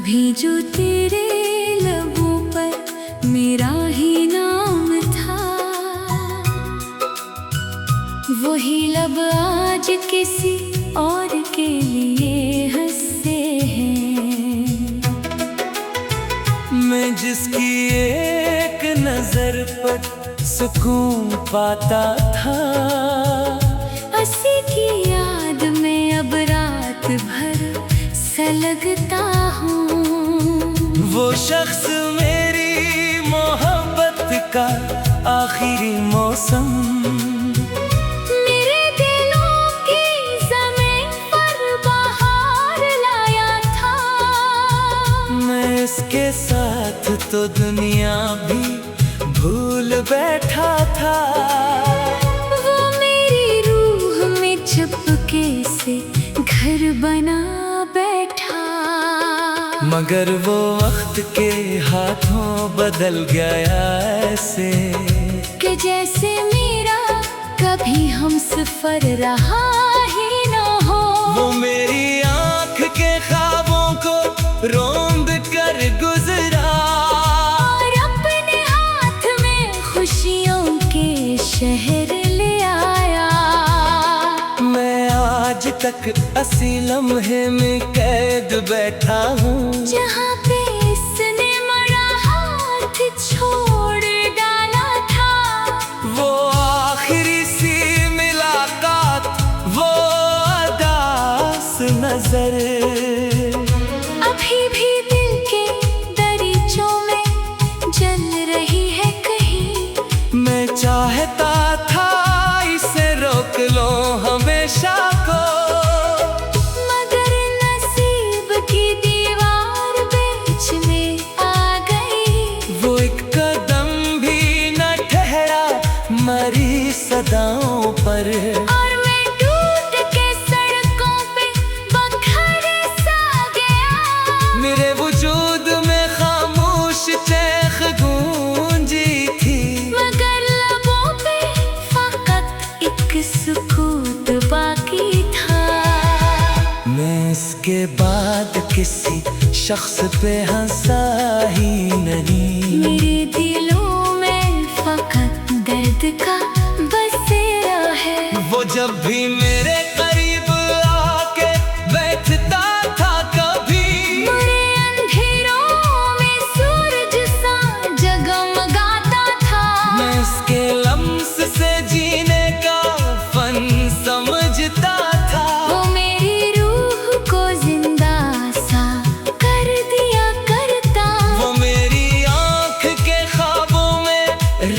कभी जो तेरे लबों पर मेरा ही नाम था, वही लब आज किसी और के लिए हंसे हैं। मैं जिसकी एक नजर पर सुकून पाता था, हंसी की याद में अब रात भर सलगता हूँ। वो शख्स मेरी मोहब्बत का आखिरी मौसम, मेरे दिलों की ज़मीन पर बहार लाया था। मैं इसके साथ तो दुनिया भी भूल बैठा था। वो मेरी रूह में चुपके से घर बना बैठा, मगर वो वक्त के हाथों बदल गया ऐसे कि जैसे मेरा कभी हमसफर रहा ही न हो। वो मेरी आँख के ख्वाबों को रोंद कर गुजरा, और अपने हाथ में खुशियों के शहर ले आया। मैं आज तक असी लम्हे में कैद बैठा हूँ, जहाँ पे इसने मरा हाथ छोड़ डाला था। वो आखिरी सी मुलाकात, वो अदास नजर अभी भी दिल के दरीचों में जल रही है कहीं। मैं चाहता था इसे रोक लो हमेशा को, मगर नसीब की दीवार बीच में आ गई। वो एक कदम भी न ठहरा मरी सदाओं पर, और मैं टूट के सड़कों पे बखर सा गया। मेरे वजूद में खामोश चैख गूंजी थी, मगर लबों पे फकत एक सुकूत बाकी था। मैं इसके बाद किसी शख्स पे हंसा ही नहीं। मेरे दिलों में फकत दर्द का बसेरा है। वो जब भी मेरे करीब आके बैठता था, कभी बुरे अंधेरों में सूरज सा जगमगाता था। मैं इसके लम्स से जीने का फन समझता था। वो मेरी रूह को जिंदा सा कर दिया करता। वो मेरी आँख के ख्वाबों में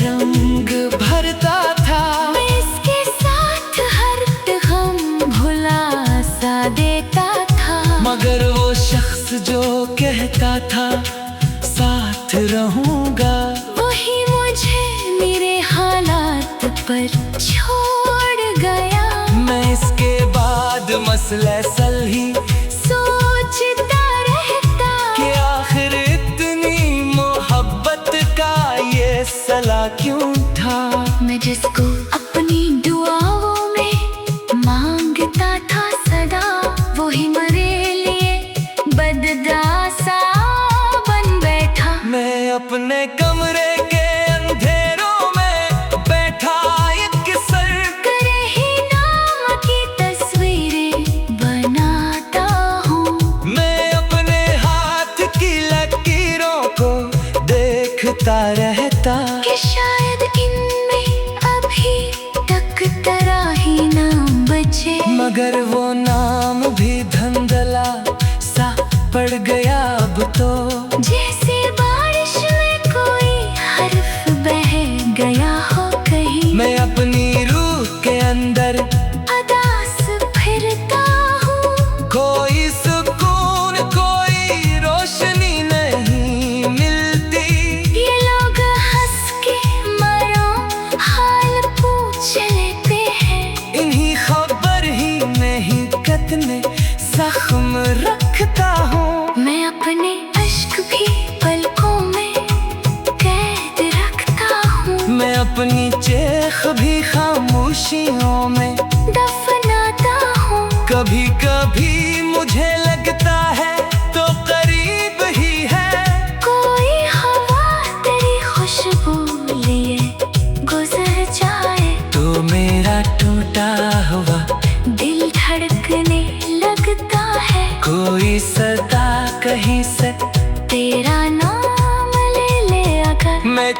रंग भरता था। मैं इसके साथ हर गम भुला सा देता था। मगर वो शख्स जो कहता था साथ रहूंगा, वही मुझे मेरे हालात पर छोड़ गया। मैं इसके बाद मसलसल ही सोचता रहता कि आखिर इतनी मोहब्बत का ये सला क्यों था। मैं जिसको अपनी दुआओं में मांगता था सदा, वही मेरे लिए बददासा बन बैठा। मैं अपने कमरे के अंधेरों में बैठा एक सर करे ही नाम की तस्वीरें बनाता हूँ। मैं अपने हाथ की लकीरों को देखता रहता, कि शायद इनमें अभी तक तेरा ही नाम बचे। मगर वो नाम भी धंधला सा पड़ गया अब तो। जैसे बारिश में कोई हर्फ बह गया हो कहीं। मैं अपनी रूह के अंदर अदास फिरता हूँ। कोई सुकून कोई रोशनी नहीं मिलती। ये लोग हंस के मरो हाल पूछ लेते हैं। इन्हीं खबर ही नहीं कितने जख्म रखता हूँ। मैं अपने अश्क भी पलकों में कैद रखता हूँ। मैं अपनी चेख भी खामोशियों में दफनाता हूँ। कभी कभी मुझे लगता है तो करीब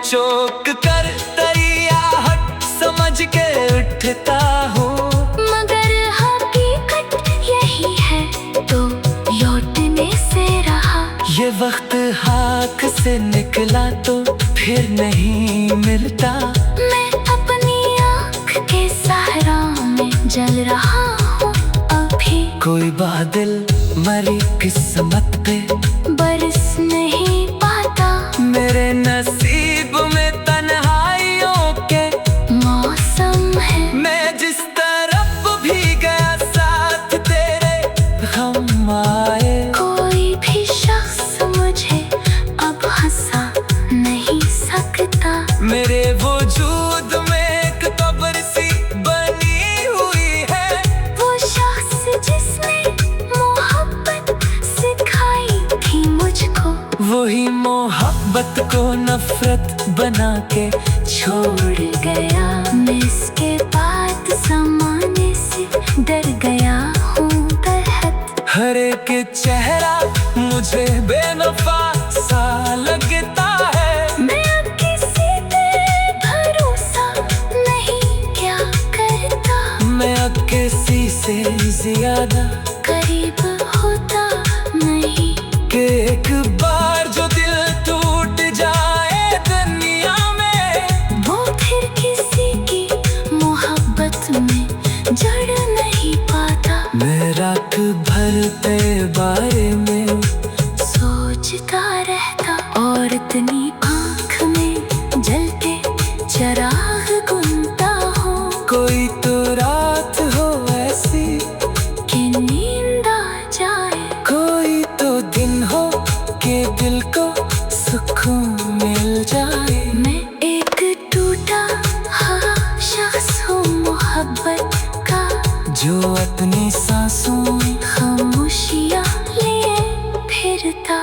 चौक कर तरियाहट समझ के उठता हूँ। मगर हकीकत यही है तो लौटने से रहा। ये वक्त हाथ से निकला तो फिर नहीं मिलता। मैं अपनी आँख के सहारा में जल रहा हूँ अभी। कोई बादल मरी किस्मत पे बरस नहीं पाता। मेरे नसीब में तन्हाइयों के मौसम है। मैं जिस तरफ भी गया साथ तेरे हम आए। कोई भी शख्स मुझे अब हंसा नहीं सकता। मेरे वजूद में एक कब्र सी बनी हुई है। वो शख्स जिसने मोहब्बत सिखाई थी मुझको, वही मोहब्बत को नफरत बना के छोड़ गया। मैं इसके बाद ज़माने से डर गया हूँ बरहद। हर एक चेहरा मुझे बेवफा सा लगता है। मैं अब किसी पे भरोसा नहीं क्या करता। मैं अब किसी से ज्यादा करीब होता नहीं। कि एक बार जो दिल टूट जाए दुनिया में, वो फिर किसी की मोहब्बत में जड़ नहीं पाता। मैं रात भर तेरे बारे में सोचता रहता और इतनी आँख में जलते चराग गुनता हूँ। कोई तो रात हो ऐसी कि नींद आ जाए। कोई तो दिन हो कि दिल को सुकून मिल जाए। मैं एक टूटा हाँ शख्स हूँ मोहब्बत का, जो अपनी सांसों में खामोशियाँ लिए फिरता।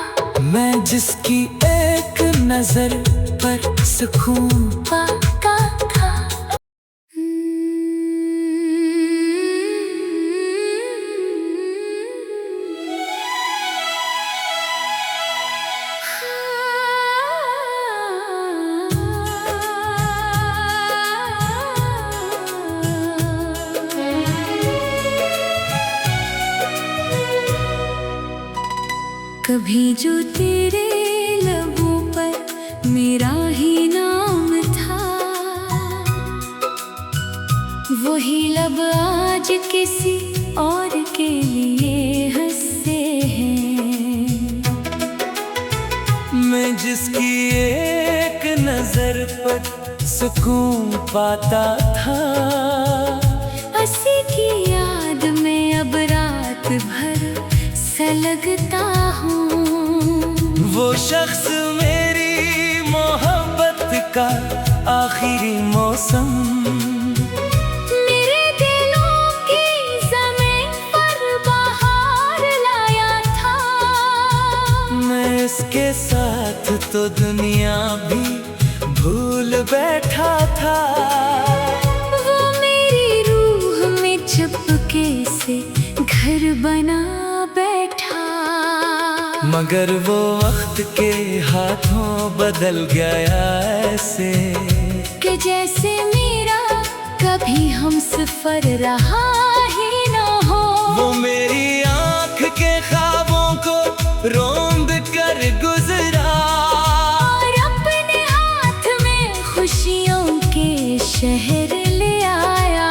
मैं जिसकी एक नजर पर सुकून पाता था। कभी जो तेरे लबों पर मेरा ही नाम था, वही लब आज किसी और के लिए हंसते हैं। मैं जिसकी एक नजर पर सुकून पाता था, हंसी की याद में अब रात भर सलगता हूँ। वो शख्स मेरी मोहब्बत का आखिरी मौसम, मेरे दिलों की ज़मीन पर बहार लाया था। मैं इसके साथ तो दुनिया भी भूल बैठा था। वो मेरी रूह में चुपके से घर बना बैठा। मगर वो वक्त के हाथों बदल गया ऐसे कि जैसे मेरा कभी हम सफर रहा ही न हो। वो मेरी आँख के ख्वाबों को रोंद कर गुजरा, और अपने हाथ में खुशियों के शहर ले आया।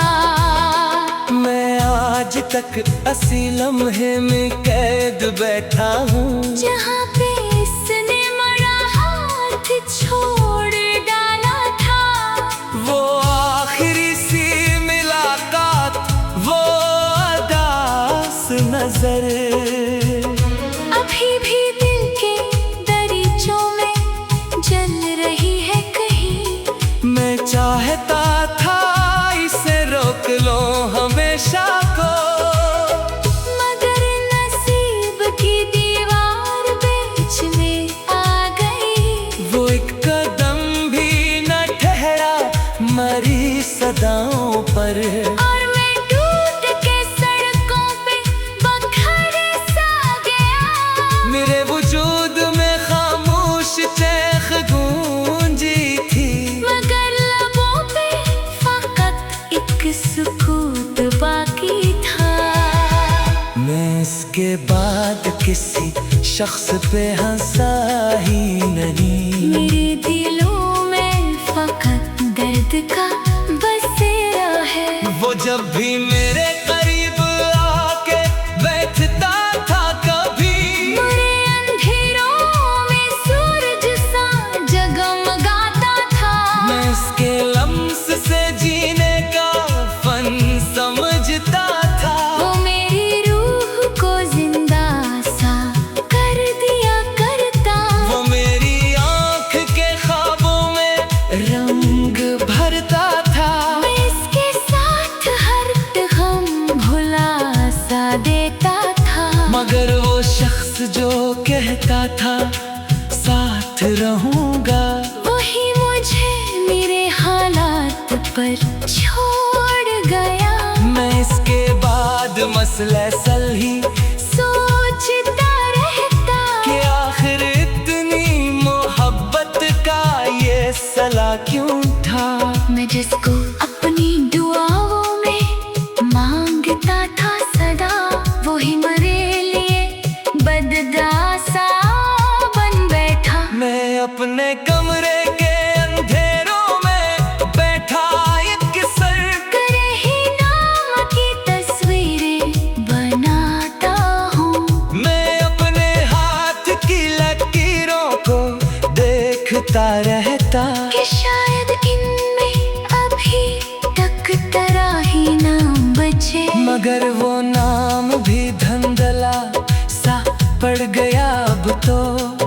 मैं आज तक असी लम्हे में कैद बैठा हूँ, जहाँ पे इसने मरा हाथ छोड़ डाला था। वो आखिरी सी मुलाकात, वो अदास नजर अभी भी दिल के दरीचों में जल रही है कहीं। मैं चाहता था इसे रोक लो हमेशा को, मगर नसीब की दीवार बीच में आ गई। वो एक कदम भी न ठहरा मरी सदाओं पर। और मैं टूट के सड़कों पे बखर सा गया। मेरे वजूद में खामोश चैख गूंजी बाद किसी शख्स पे हंसा ही नहीं। मेरे दिलों में फकत दर्द का बसेरा है। वो जब भी मेरे करीब आके बैठता था, कभी बुरे अंधेरों में सूरज सा जगमगाता था। मैं इसके लम्स से जीने का फन समझता था। वो मेरी रूह को जिंदा सा कर दिया करता। वो मेरी आँख के ख्वाबों में रंग भरता था। मैं इसके साथ हर गम भुला सा देता था। मगर वो शख्स जो कहता था साथ रहूंगा, वही मुझे मेरे हालात पर छोड़ गया। मैं इसके बाद मसलसल ही सोचता रहता कि आखिर इतनी मोहब्बत का ये सला क्यों था। मैं जिसको अपनी दुआओं में मांगता था सदा, वही मेरे लिए बददासा बन बैठा। मैं अपने कमरे के अंधेरों में बैठा एक सर करे ही नाम की तस्वीरें बनाता हूँ। मैं अपने हाथ की लकीरों को देखता रहता कि शायद इनमें अभी तक तरह ही ना बचे। मगर वो नाम भी धंधला सा पड़ गया अब तो।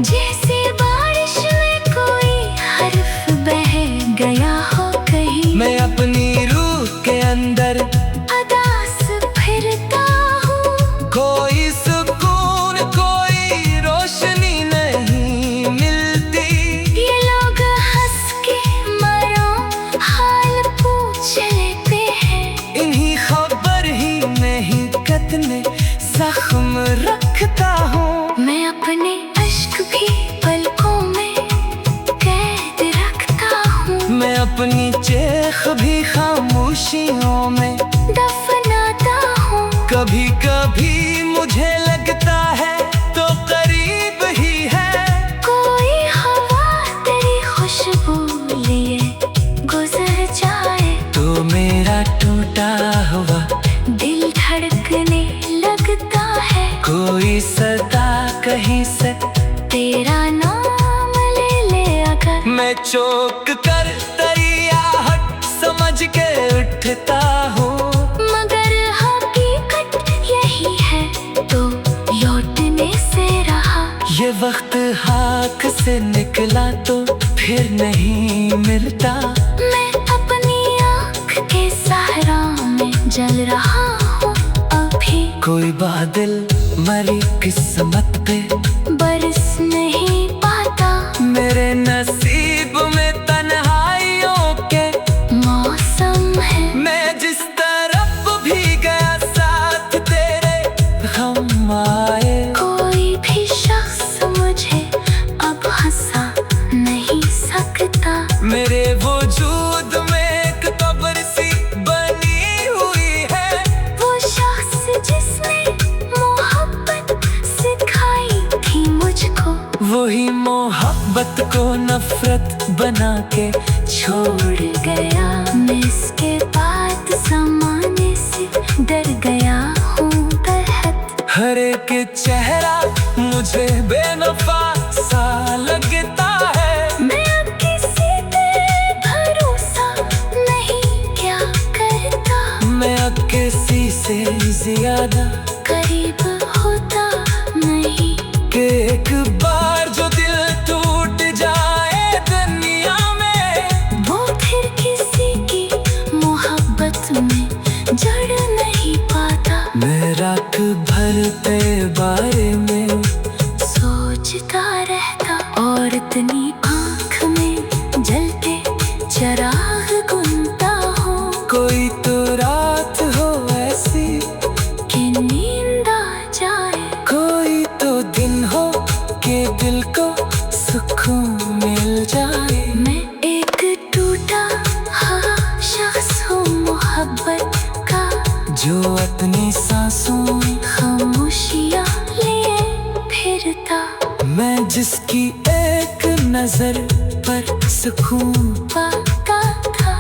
जैसे बारिश में कोई हर्फ बह गया हो कहीं। मैं अपनी रूह के अंदर अदास फिरता हूँ। कोई सुकून कोई रोशनी नहीं मिलती। ये लोग हंस के मरो हाल पूछ लेते हैं। इन्हीं खबर ही नहीं कितने जख्म रखता हूँ। मैं अपने अश्क भी पलकों में कैद रखता हूँ। मैं अपनी चेख भी खामोशियों में दफनाता हूँ। कभी कभी मुझे लगता है तो करीब ही है। कोई हवा तेरी खुशबू लिए गुजर जाए तो मेरा टूटा हुआ दिल धड़कने लगता है। कोई सदा कहीं से तेरा नाम ले ले अगर। मैं चौंक कर तरियाहट समझ के उठता हूँ। मगर हकीकत यही है तो लौटने से रहा। ये वक्त हाथ से निकला तो फिर नहीं मिलता। मैं अपनी आँख के सहारा में जल रहा हूँ अभी। कोई बादल मरी किस्मत पे बरस नहीं पाता। मेरे नसीब में तन्हाइयों के मौसम है। मैं जिस तरफ भी गया साथ तेरे हम आए। कोई भी शख्स मुझे अब हंसा नहीं सकता। मेरे वजूद में एक कब्र सी बनी हुई है। वो शख्स जिसने मोहब्बत सिखाई थी मुझको, वही मोहब्बत को नफरत बना के छोड़ गया। मैं इसके बाद ज़माने से डर गया हूँ बेहद। हर एक चेहरा मुझे बेनफा सा लगता है। मैं अब किसी पे भरोसा नहीं क्या करता। मैं अब किसी से ज्यादा करीब होता नहीं। कि एक बार जो दिल टूट जाए दुनिया में, वो फिर किसी की मोहब्बत में जड़ नहीं पाता। मैं रात भर ते बारे में सोचता रहता और इतनी आँख में जलते चराग गुनता हूँ। कोई तो रात हो ऐसी कि नींद आ जाए। कोई तो दिन हो कि दिल को सुकून मिल जाए। मैं एक टूटा हुआ शख्स हूँ मोहब्बत का, जो अपनी सांसों में खामोशियाँ सुकून पाता था।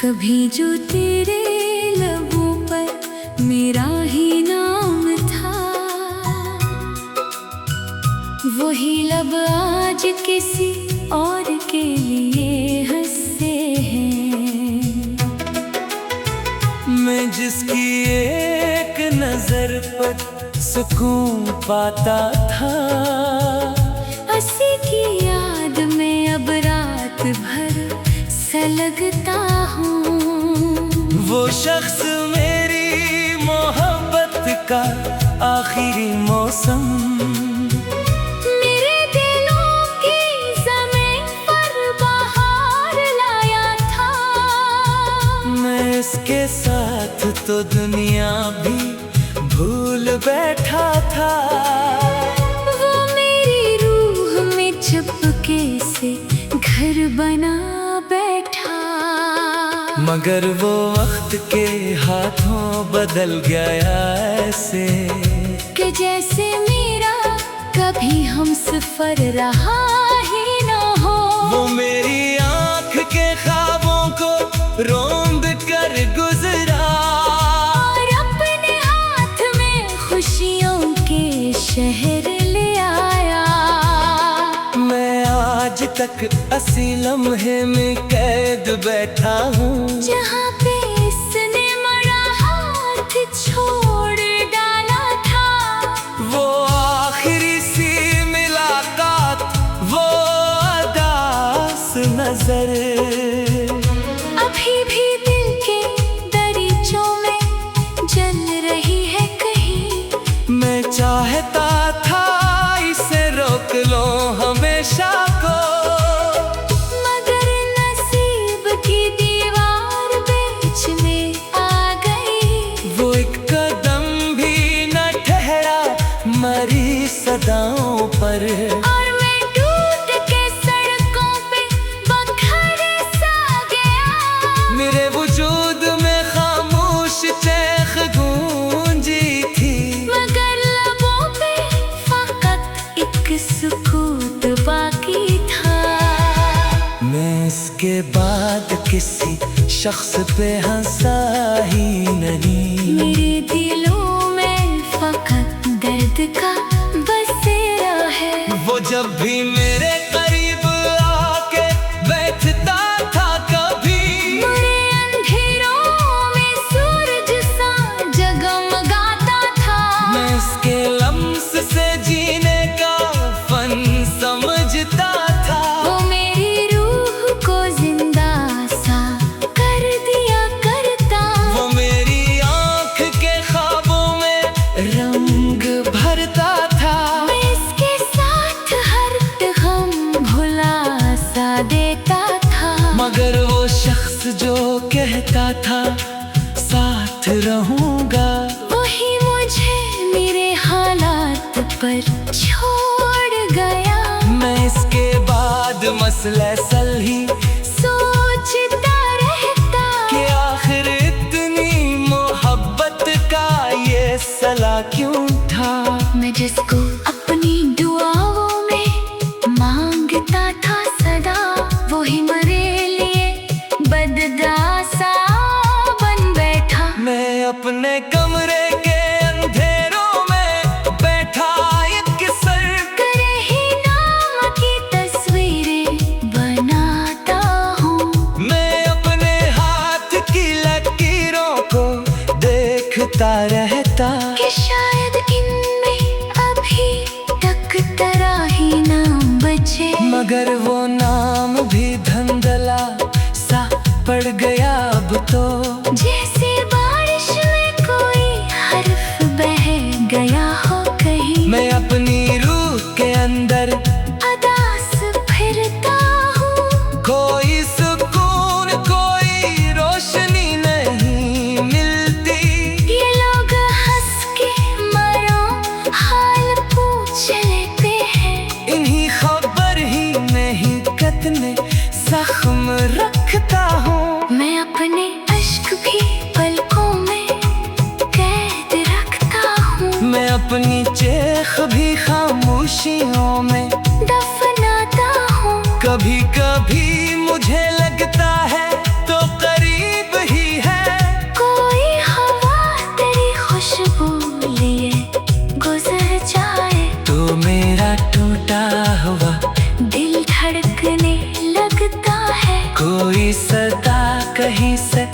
कभी जो तेरे लबों पर मेरा ही नाम था, वही लब आज किसी और के लिए हंसे हैं। मैं जिसकी एक नजर पर सुकून पाता था, हंसी की याद में अब रात भर सलगता हूँ। वो शख्स मेरी मोहब्बत का आखिरी मौसम, मेरे दिलों की ज़मीन पर बहार लाया था। मैं इसके साथ तो दुनिया भी भूल बैठा था। वो मेरी रूह में चुपके से घर बना बैठा, मगर वो वक्त के हाथों बदल गया ऐसे कि जैसे मेरा कभी हम सफर रहा ही न हो। वो मेरी आँख के ख्वाबों को रोंद कर गुजरा, और अपने हाथ में खुशियों के शहर ले आया। मैं आज तक असी लम्हे में कैद बैठा हूँ, जहाँ पे इसने मरा हाथ छोड़ डाला था। वो आखिरी सी मुलाकात, वो अदास नजर अभी भी दिल के दरीचों में जल रही है कहीं। मैं चाहता था इसे रोक लो हमेशा को, मगर नसीब की दीवार बीच में आ गई। वो एक कदम भी न ठहरा मरी सदाओं पर, और मैं टूट के सड़कों पे बखर सा गया। मेरे वजूद में खामोश चैख गूंजी थी, मगर लबों पे फकत एक सुकूत बाकी था। मैं इसके बाद किसी शख्स पे हंसा ही नहीं। मेरे दिलों में फकत दर्द का बसेरा है। वो जब भी मेरे करीब आके बैठता था कभी, बुरे अंधेरों में सूरज सा जगमगाता था। मैं इसके लम्स से जीने का फन समझता था। वो मेरी रूह को जिंदा सा कर दिया करता। वो मेरी आँख के ख्वाबों में रंग भरता था। मैं इसके साथ हर गम भुला सा देता था। मगर वो शख्स जो कहता था साथ रहूंगा, वही मुझे मेरे हालात पर छोड़ गया। मैं इसके बाद मसलसल ही सोचता रहता कि आखिर इतनी मोहब्बत का ये सला क्यों था। मैं जिसको अपनी दुआओं में मांगता था सदा, वही मेरे लिए बददासा बन बैठा। मैं अपने कमरे के अंधेरों में बैठा एक सर करे ही नाम की तस्वीरें बनाता हूँ। मैं अपने हाथ की लकीरों को देखता रहता, कि शायद इनमें अभी तक तेरा ही नाम बचे। मगर वो नाम भी धंधला सा पड़ गया अब तो। जैसे बारिश में कोई हर्फ बह गया हो कहीं। मैं अपनी रूह के अंदर अदास फिरता हूँ। कोई सुकून कोई रोशनी नहीं मिलती। ये लोग हंस के कितने जख्म रखता हूँ। मैं अपने अश्क भी पलकों में कैद रखता हूँ। मैं अपनी चेख भी खामोशियों में दफनाता हूँ। कभी कभी मुझे लगता है तो करीब ही है कोई हवा तेरी खुशबू लिए गुजर जाए तो मेरा टूटा हुआ दिल धड़कने लगता है। कोई सदा कहीं से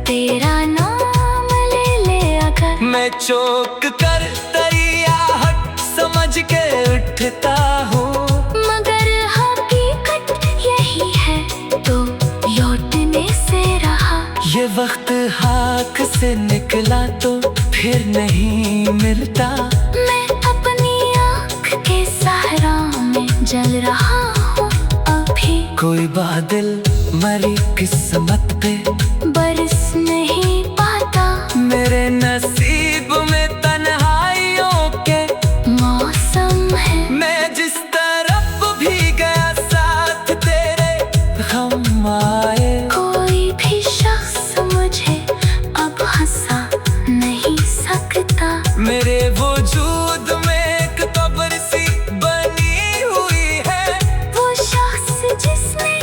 तेरा नाम ले ले अगर मैं चौंक कर तैयार समझ के उठता हूँ। मगर हकीकत यही है तो लौटने से रहा। ये वक्त हाथ से निकला तो फिर नहीं मिलता। मैं अपनी आँख के सहारा में जल रहा हूँ अभी। कोई बादल मरी किस्मत पे बरस नहीं पाता। मेरे नसीब में तन्हाइयों के मौसम है। मैं जिस तरफ भी गया साथ तेरे हम आए। कोई भी शख्स मुझे अब हंसा नहीं सकता। मेरे वजूद में एक कब्र सी बनी हुई है। वो शख्स जिसने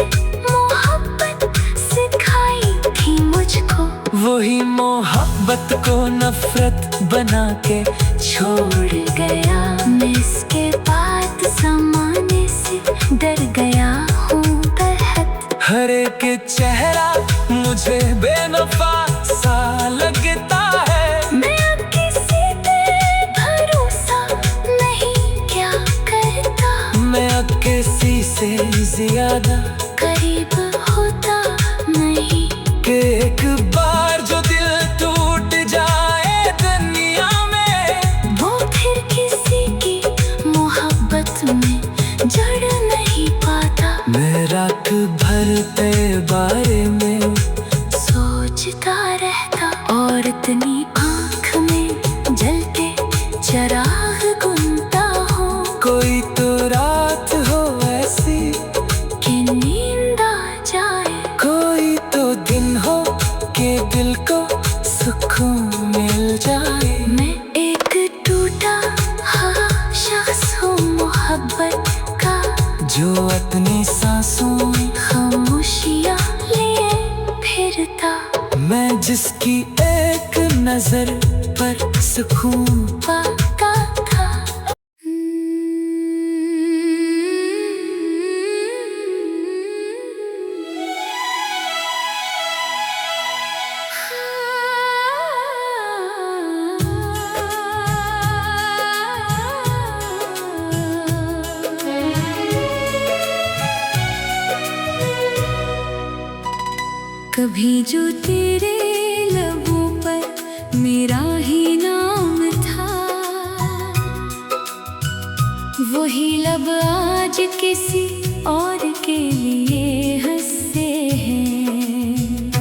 मोहब्बत सिखाई थी मुझको वही मोहब्बत को नफरत बना के छोड़ गया। मैं इसके बाद ज़माने से डर गया हूँ बेहद। हर एक चेहरा मुझे बेवफा सा लगता है। मैं अब किसी पे भरोसा नहीं क्या करता। मैं अब किसी से ज्यादा करीब होता नहीं। कि एक बार जो दिल टूट जाए दुनिया में वो फिर किसी की मोहब्बत में जड़ नहीं पाता। मैं रात भर तेरे बारे में सोचता रहता और इतनी आँख में जलते चराग गुनता हूँ। कोई तो रात हो ऐसी कि नींद आ जाए। कोई तो दिन हो कि दिल को सुकून मिल जाए। मैं एक टूटा हुआ शख्स हूँ मोहब्बत का जो अपनी सांसों में खामोशियाँ लिए फिरता। मैं जिसकी एक नजर पर सुकून पाता था। कभी जो तेरे लबों पर मेरा ही नाम था वही लब आज किसी और के लिए हंसते हैं।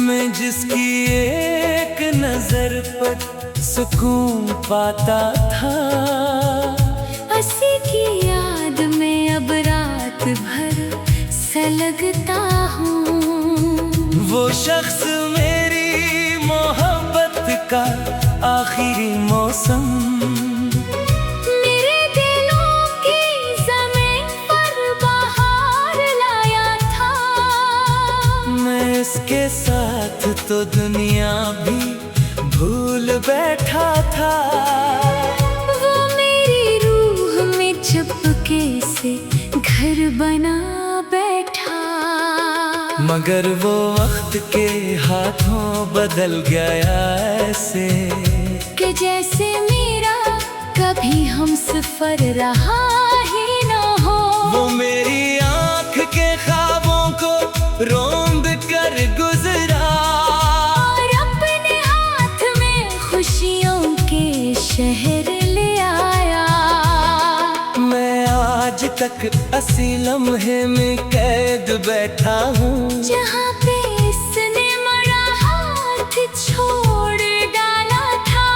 मैं जिसकी एक नजर पर सुकून पाता था हंसी की याद में अब रात भर सलगता हूँ। वो शख्स मेरी मोहब्बत का आखिरी मौसम मेरे दिलों की ज़मीन पर बहार लाया था। मैं इसके साथ तो दुनिया भी भूल बैठा था। वो मेरी रूह में चुपके से घर बना बैठा। मगर वो वक्त के हाथों बदल गया ऐसे कि जैसे मेरा कभी हम सफर रहा ही न हो। वो मेरी आंख के ख्वाबों को रोंद कर गुजरा और अपने हाथ में खुशियों के शहर ले आया। मैं आज तक असी लम्हे में कैद बैठा हूँ जहाँ पे इसने मरा हाथ छोड़ डाला था।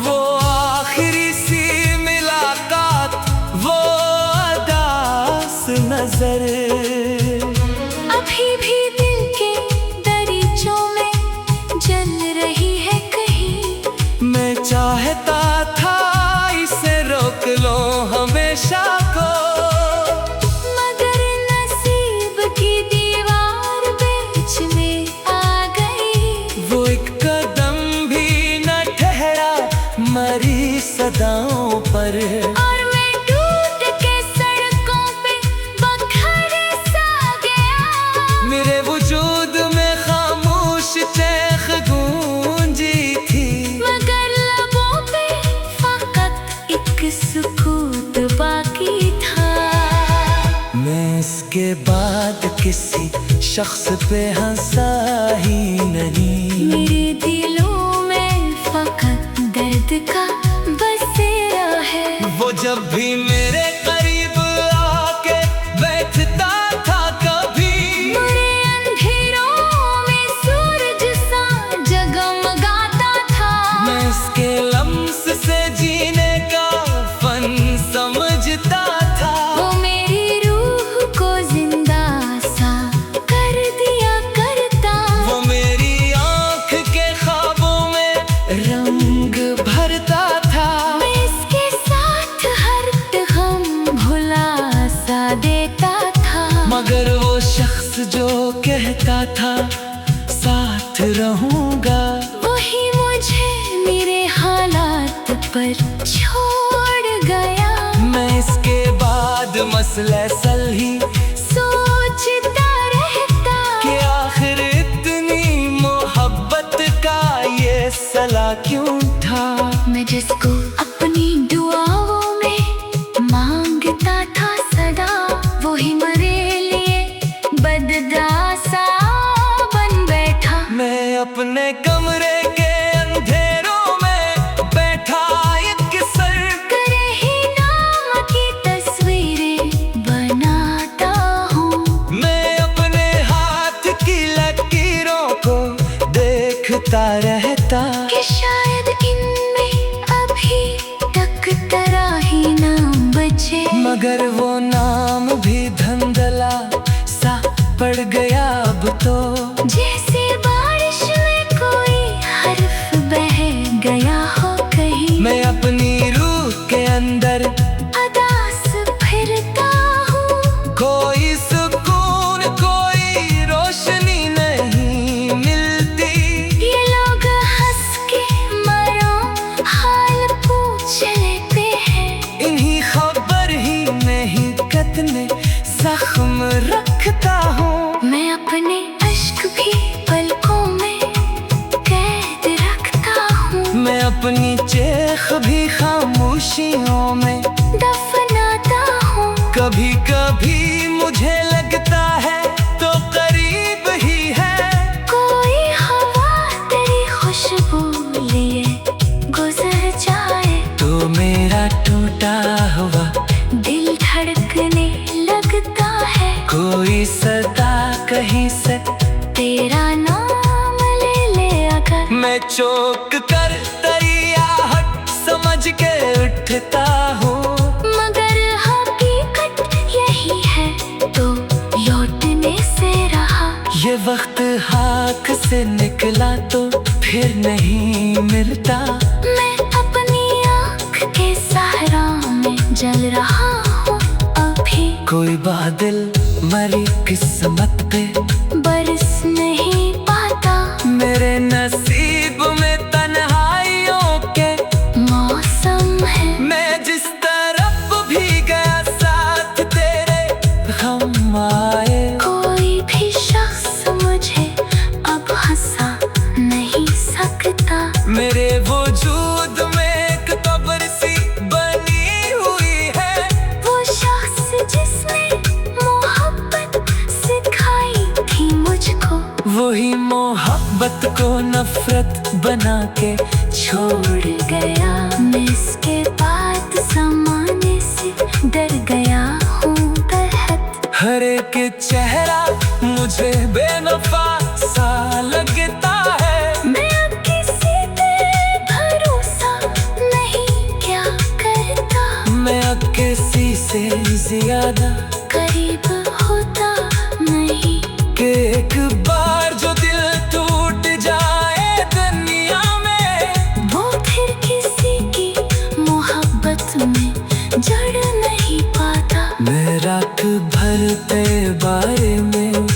वो आखिरी सी मुलाकात वो अदा सुना नजर। अभी भी दिल के दरीचों में जल रही है कहीं। मैं चाहता था इसे रोक लो हमेशा को, मगर नसीब की दीवार बीच में आ गई। वो एक कदम भी न ठहरा मरी सदाओं पर। और मैं टूट के सड़कों पे बखर सा गया। मेरे वजूद में खामोश चैख गूंजी थी, मगर लबों पे फकत एक सुकूत बाकी था। मैं इसके बाद किसी शख्स पे हंसा ही नहीं। मेरे दिलों में फकत दर्द का बसेरा है। वो जब भी मेरे करीब आके बैठता था कभी, बुरे अंधेरों में सूरज सा जगमगाता था। मैं इसके लम्स से जीने का फन समझता था। वो मेरी रूह को जिंदा सा कर दिया करता। वो मेरी आँख के ख्वाबों में रंग भरता था। मैं इसके साथ हर गम भुला सा देता था। मगर वो शख्स जो कहता था साथ रहूंगा, वही मुझे मेरे हालात पर छोड़ गया। मैं इसके बाद मसलसल ही सोचता रहता कि आखिर इतनी मोहब्बत का ये सला क्यों था। मैं जिसको अपनी दुआओं में मांगता था सदा, वही मेरे लिए बददासा बन बैठा। मैं अपने कमरे के अंधेरों में बैठा एक सर करे ही नाम की तस्वीरें बनाता हूँ। मैं अपने हाथ की लकीरों को देखता रहता कि शायद इनमें अभी तक तराही ना बचे। मगर वो नाम भी धंधला सा पड़ गया अब तो। जैसे बारिश में कोई हर्फ बह गया हो कहीं। मैं अपनी रूह के अंदर अदास फिरता हूँ। कोई सुकून कोई रोशनी नहीं मिलती। ये लोग हंस के मरो हाल पूछ लेते हैं। इन्हीं खबर ही नहीं कितने जख्म रखता हूँ। मैं अपने अश्क भी पलकों में कैद रखता हूँ। मैं अपनी चेख भी खामोशियों में दफनाता हूँ। कभी कभी मुझे लगता है तो करीब ही है। कोई हवा तेरी खुशबू लिए गुजर जाए तो मेरा टूटा हुआ दिल धड़कने लगता है। कोई सदा कहीं से तेरा नाम ले ले अगर। मैं चौंक कर तरियाहट समझ के उठता हूँ। मगर हकीकत यही है तो लौटने से रहा। ये वक्त हाथ से निकला तो फिर नहीं मिलता। मैं अपनी आँख के सहारा में जल रहा हूँ अभी। कोई बादल मरी किस्मत पे बरस नहीं पाता। मेरे नसीब में तन्हाइयों के मौसम है। मैं जिस तरफ भी गया साथ तेरे हम आए। कोई भी शख्स मुझे अब हंसा नहीं सकता। मेरे वजूद में एक कब्र सी बनी हुई है। वो शख्स जिसने मोहब्बत सिखाई थी मुझको, वही मोहब्बत को नफरत बना के छोड़ गया। मैं इसके बाद ज़माने से डर गया हूँ बेहद। हर एक चेहरा मुझे बेनफा सा लगता है। मैं अब किसी पे भरोसा नहीं क्या करता। मैं अब किसी से ज्यादा करीब कि एक बार जो दिल टूट जाए दुनिया में, वो फिर किसी की मोहब्बत में जड़ नहीं पाता। मैं रात भर तेरे बारे में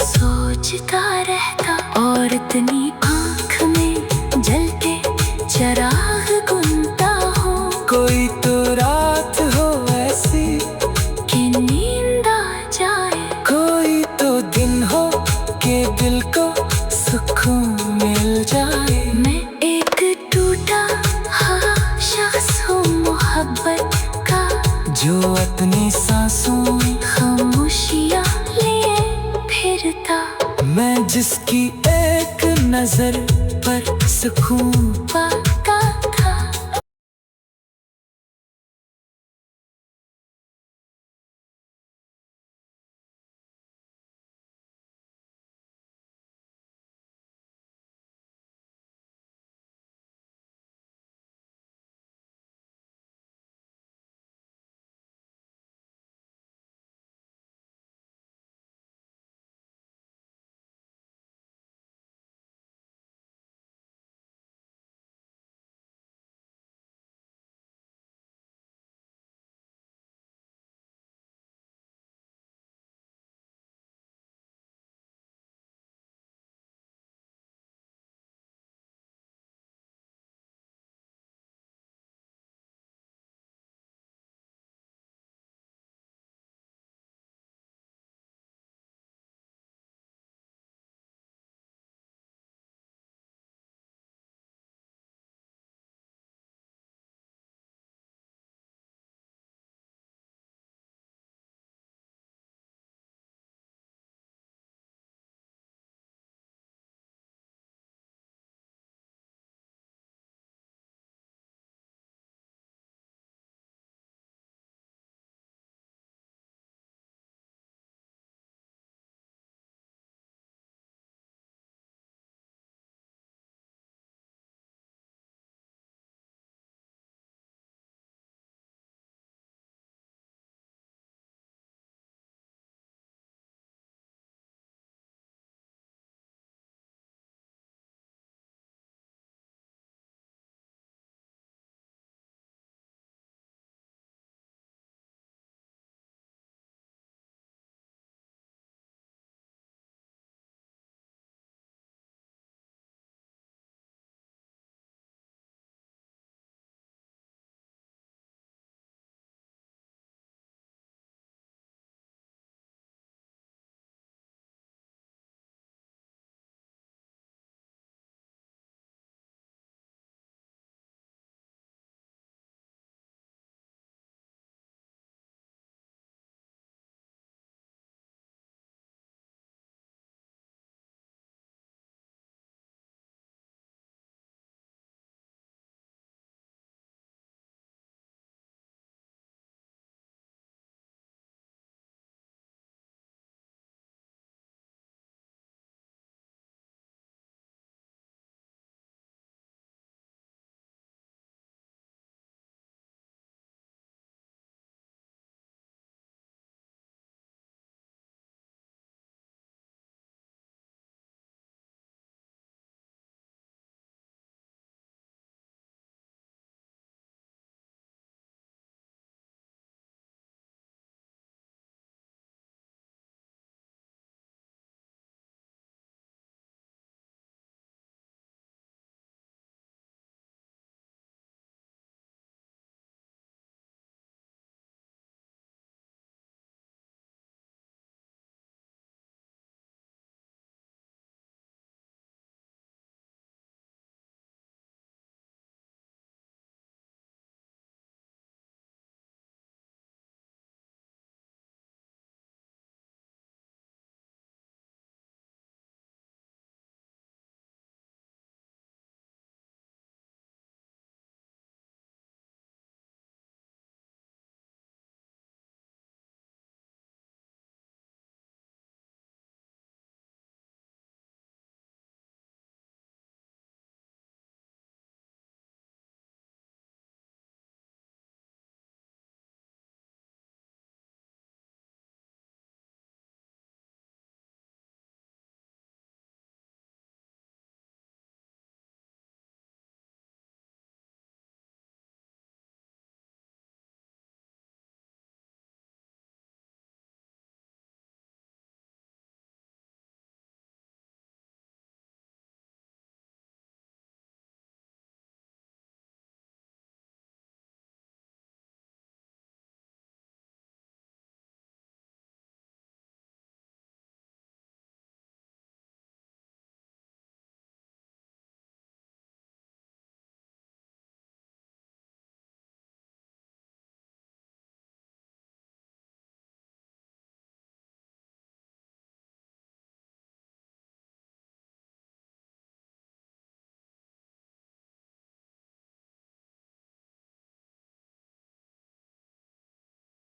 सोचता रहता, और इतनी आँख में जलते चराग गुनता हो। कोई तो रात हो ऐसी कि नींद आ जाए, कोई तो दिन हो कि दिल को सुकून मिल जाए। मैं एक टूटा हाँ शख्स हूँ मोहब्बत का, जो अपनी सांसों में खामोशियाँ लिए फिरता। मैं जिसकी एक नजर पर सुकून पा